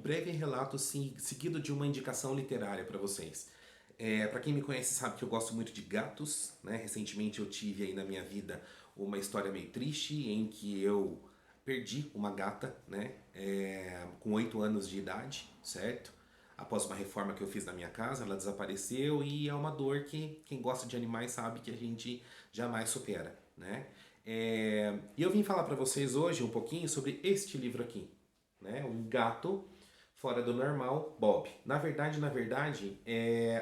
breve relato seguido de uma indicação literária para vocês. Para quem me conhece sabe que eu gosto muito de gatos, né? Recentemente eu tive aí na minha vida uma história meio triste em que eu perdi uma gata, né? Com 8 anos de idade, certo? Após uma reforma que eu fiz na minha casa, ela desapareceu e é uma dor que quem gosta de animais sabe que a gente jamais supera, né? E eu vim falar para vocês hoje um pouquinho sobre este livro aqui, né? Um gato fora do normal, Bob. Na verdade,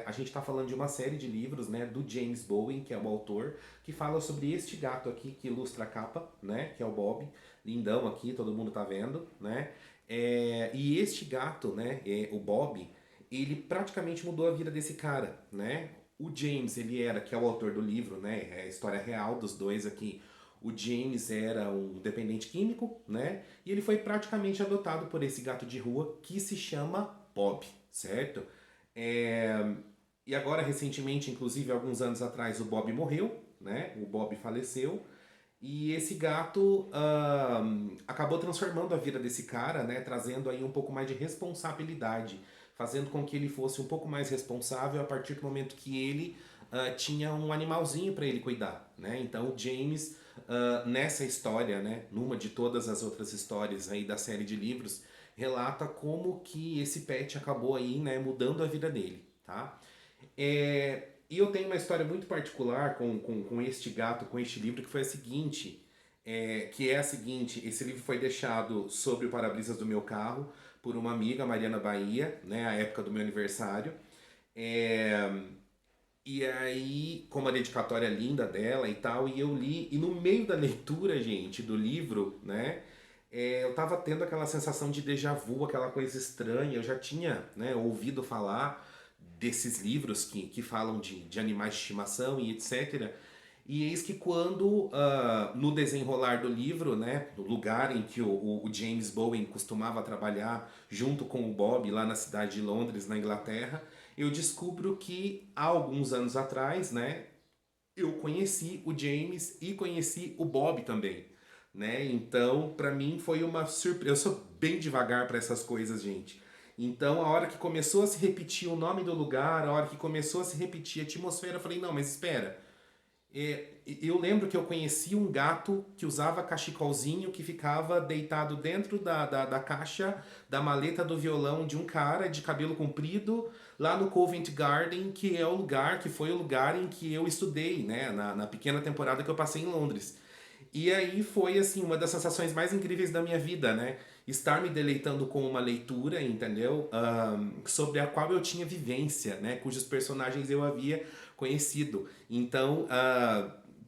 a gente está falando de uma série de livros, né, do James Bowen, que é o autor, que fala sobre este gato aqui que ilustra a capa, né, que é o Bob, lindão aqui, todo mundo tá vendo, né? E este gato, né, o Bob, ele praticamente mudou a vida desse cara, né? O James, que é o autor do livro, né, é a história real dos dois aqui. O James era um dependente químico, né? E ele foi praticamente adotado por esse gato de rua que se chama Bob, certo? É, E agora, recentemente, inclusive alguns anos atrás, o Bob morreu, né? O Bob faleceu. E esse gato acabou transformando a vida desse cara, né? Trazendo aí um pouco mais de responsabilidade, fazendo com que ele fosse um pouco mais responsável a partir do momento que ele tinha um animalzinho para ele cuidar, né? Então o James, nessa história, né? Numa de todas as outras histórias aí da série de livros, relata como que esse pet acabou aí, né? Mudando a vida dele, tá? E eu tenho uma história muito particular com este gato, com este livro, que foi a seguinte, esse livro foi deixado sobre o para-brisas do meu carro por uma amiga, Mariana Bahia, né, à época do meu aniversário. É, e aí, com uma dedicatória linda dela e tal, e eu li, e no meio da leitura, gente, do livro, né, eu tava tendo aquela sensação de déjà vu, aquela coisa estranha. Eu já tinha, né, ouvido falar desses livros que falam de animais de estimação e etc. E eis que quando, no desenrolar do livro, né, no lugar em que o James Bowen costumava trabalhar junto com o Bob lá na cidade de Londres, na Inglaterra, eu descubro que há alguns anos atrás, né, eu conheci o James e conheci o Bob também, né? Então, pra mim foi uma surpresa. Eu sou bem devagar pra essas coisas, gente. Então, a hora que começou a se repetir o nome do lugar, a hora que começou a se repetir a atmosfera, eu falei: não, mas espera. Eu lembro que eu conheci um gato que usava cachecolzinho que ficava deitado dentro da caixa da maleta do violão de um cara de cabelo comprido lá no Covent Garden, que é o lugar, que foi o lugar em que eu estudei, né, na pequena temporada que eu passei em Londres. E aí foi assim uma das sensações mais incríveis da minha vida, né? Estar me deleitando com uma leitura, entendeu? Sobre a qual eu tinha vivência, né? Cujos personagens eu havia conhecido. Então,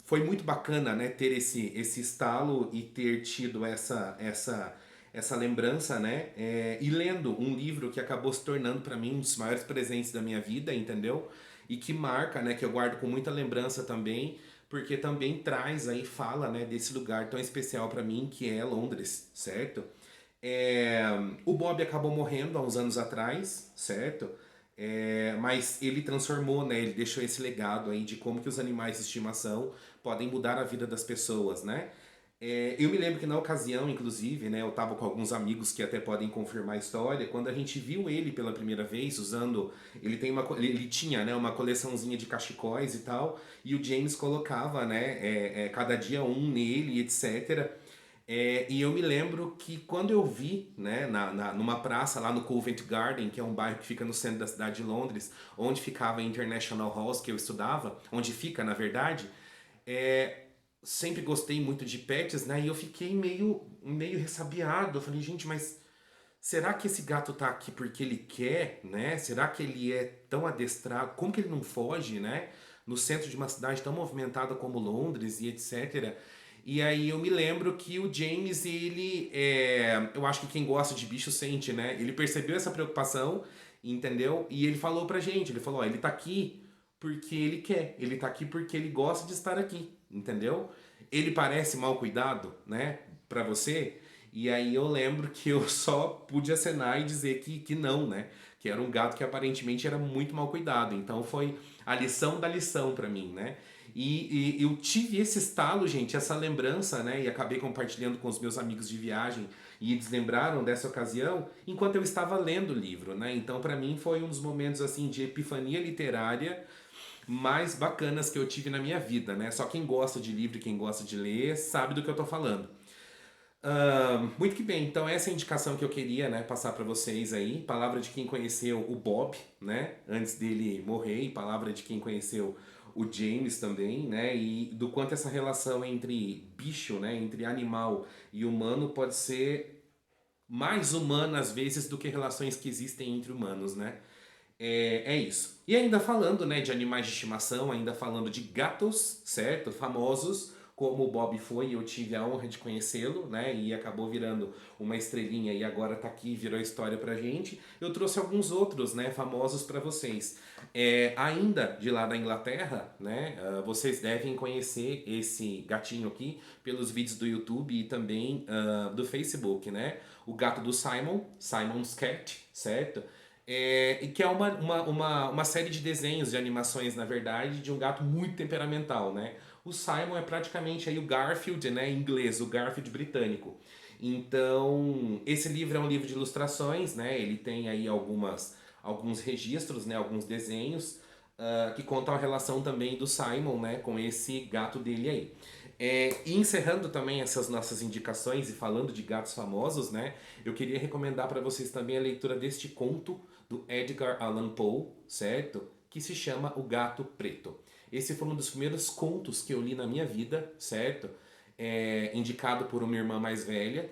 foi muito bacana, né? Ter esse estalo e ter tido essa lembrança, né? E lendo um livro que acabou se tornando para mim um dos maiores presentes da minha vida, entendeu? E que marca, né? Que eu guardo com muita lembrança também, porque também traz aí, fala, né, desse lugar tão especial para mim que é Londres, certo? É, o Bob acabou morrendo há uns anos atrás, certo? Mas ele transformou, né? Ele deixou esse legado aí de como que os animais de estimação podem mudar a vida das pessoas, né? Eu me lembro que na ocasião, inclusive, né, eu estava com alguns amigos que até podem confirmar a história, quando a gente viu ele pela primeira vez usando, ele tinha, né, uma coleçãozinha de cachecóis e tal, e o James colocava, né, cada dia um nele, etc. E eu me lembro que quando eu vi, né, numa praça lá no Covent Garden, que é um bairro que fica no centro da cidade de Londres, onde ficava a International Halls que eu estudava, onde fica, na verdade, é, sempre gostei muito de pets, né? E eu fiquei meio ressabiado. Eu falei, gente, mas será que esse gato tá aqui porque ele quer, né? Será que ele é tão adestrado? Como que ele não foge, né? No centro de uma cidade tão movimentada como Londres e etc. E aí eu me lembro que o James, eu acho que quem gosta de bicho sente, né? Ele percebeu essa preocupação, entendeu? E ele falou pra gente, ele falou, ó, ele tá aqui porque ele quer, ele tá aqui porque ele gosta de estar aqui, entendeu? Ele parece mal cuidado, né, pra você, e aí eu lembro que eu só pude acenar e dizer que não, né, que era um gato que aparentemente era muito mal cuidado, então foi a lição da lição pra mim, né. E eu tive esse estalo, gente, essa lembrança, né? E acabei compartilhando com os meus amigos de viagem e eles lembraram dessa ocasião enquanto eu estava lendo o livro, né? Então, para mim, foi um dos momentos assim de epifania literária mais bacanas que eu tive na minha vida, né? Só quem gosta de livro e quem gosta de ler sabe do que eu tô falando. Muito que bem, então essa é a indicação que eu queria, né, passar para vocês aí. Palavra de quem conheceu o Bob, né, antes dele morrer, e palavra de quem conheceu o James também, né, e do quanto essa relação entre bicho, né, entre animal e humano pode ser mais humana às vezes do que relações que existem entre humanos, né. É isso. E ainda falando, né, de animais de estimação, ainda falando de gatos, certo? Famosos, como o Bob foi, eu tive a honra de conhecê-lo, né, e acabou virando uma estrelinha e agora tá aqui, virou história pra gente. Eu trouxe alguns outros, né, famosos pra vocês. Ainda de lá da Inglaterra, né, vocês devem conhecer esse gatinho aqui pelos vídeos do YouTube e também do Facebook, né? O gato do Simon, Simon's Cat, certo? E que é uma série de desenhos, de animações, na verdade, de um gato muito temperamental, né? O Simon é praticamente aí o Garfield, né, em inglês, o Garfield britânico. Então, esse livro é um livro de ilustrações, né? Ele tem aí alguns registros, né, alguns desenhos que contam a relação também do Simon, né, com esse gato dele aí. E encerrando também essas nossas indicações e falando de gatos famosos, né, eu queria recomendar para vocês também a leitura deste conto do Edgar Allan Poe, certo? Que se chama O Gato Preto. Esse foi um dos primeiros contos que eu li na minha vida, certo? Indicado por uma irmã mais velha.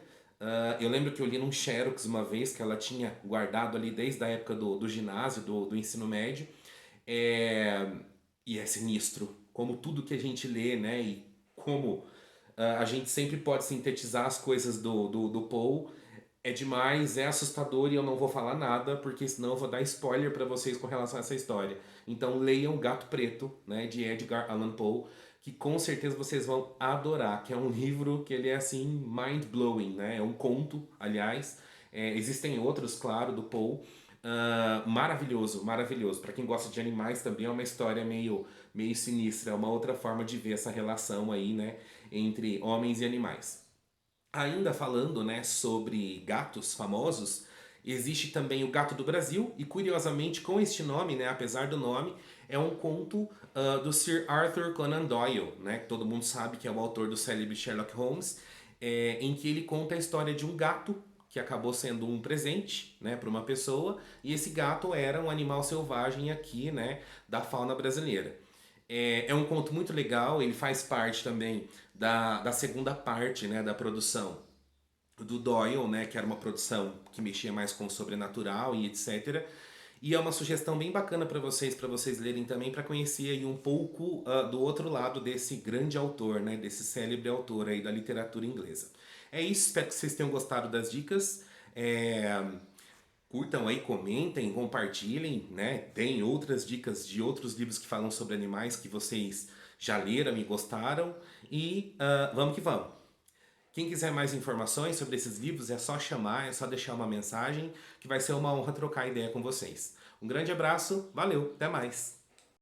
Eu lembro que eu li num Xerox uma vez, que ela tinha guardado ali desde a época do ginásio, do ensino médio. É, e é sinistro, como tudo que a gente lê, né? E como a gente sempre pode sintetizar as coisas do Poe. É demais, é assustador e eu não vou falar nada, porque senão eu vou dar spoiler para vocês com relação a essa história. Então leiam Gato Preto, né, de Edgar Allan Poe, que com certeza vocês vão adorar, que é um livro que ele é assim mind-blowing, né? É um conto, aliás. Existem outros, claro, do Poe. Maravilhoso, maravilhoso. Para quem gosta de animais também é uma história meio sinistra, é uma outra forma de ver essa relação aí, né, entre homens e animais. Ainda falando, né, sobre gatos famosos, existe também o Gato do Brasil, e curiosamente com este nome, né, apesar do nome, é um conto do Sir Arthur Conan Doyle, né, que todo mundo sabe que é o autor do célebre Sherlock Holmes, em que ele conta a história de um gato que acabou sendo um presente, né, para uma pessoa, e esse gato era um animal selvagem aqui, né, da fauna brasileira. É um conto muito legal, ele faz parte também da segunda parte, né, da produção do Doyle, né, que era uma produção que mexia mais com o sobrenatural e etc. E é uma sugestão bem bacana para vocês lerem também, para conhecer aí um pouco do outro lado desse grande autor, né, desse célebre autor aí da literatura inglesa. É isso, espero que vocês tenham gostado das dicas. É, Curtam aí, comentem, compartilhem, né? Tem outras dicas de outros livros que falam sobre animais que vocês já leram e gostaram. E vamos que vamos. Quem quiser mais informações sobre esses livros é só chamar, é só deixar uma mensagem, que vai ser uma honra trocar ideia com vocês. Um grande abraço, valeu, até mais!